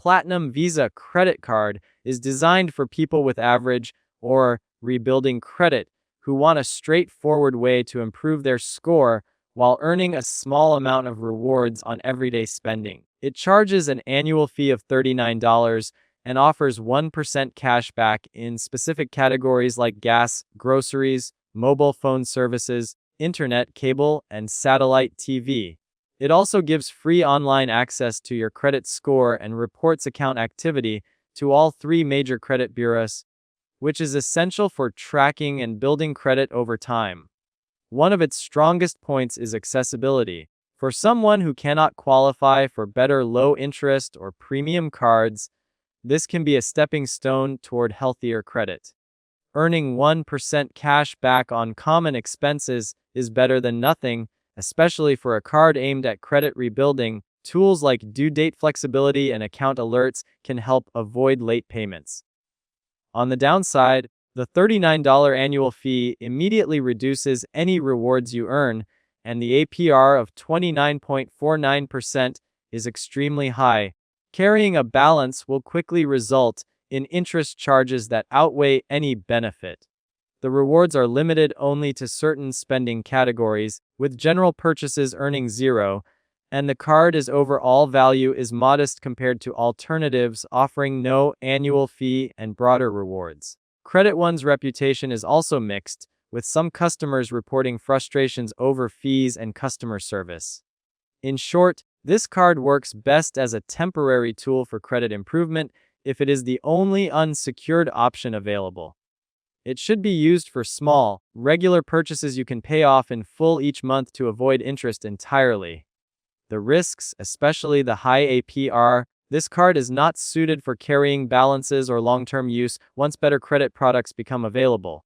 Platinum Visa credit card is designed for people with average or rebuilding credit who want a straightforward way to improve their score while earning a small amount of rewards on everyday spending. It charges an annual fee of $39 and offers 1% cash back in specific categories like gas, groceries, mobile phone services, internet, cable, and satellite TV. It also gives free online access to your credit score and reports account activity to all three major credit bureaus, which is essential for tracking and building credit over time. One of its strongest points is accessibility. For someone who cannot qualify for better low-interest or premium cards, this can be a stepping stone toward healthier credit. Earning 1% cash back on common expenses is better than nothing, especially for a card aimed at credit rebuilding. Tools like due date flexibility and account alerts can help avoid late payments. On the downside, the $39 annual fee immediately reduces any rewards you earn, and the APR of 29.49% is extremely high. Carrying a balance will quickly result in interest charges that outweigh any benefit. The rewards are limited only to certain spending categories, with general purchases earning zero, and the card's overall value is modest compared to alternatives offering no annual fee and broader rewards. Credit One's reputation is also mixed, with some customers reporting frustrations over fees and customer service. In short, this card works best as a temporary tool for credit improvement if it is the only unsecured option available. It should be used for small, regular purchases you can pay off in full each month to avoid interest entirely. The risks, especially the high APR, this card is not suited for carrying balances or long-term use once better credit products become available.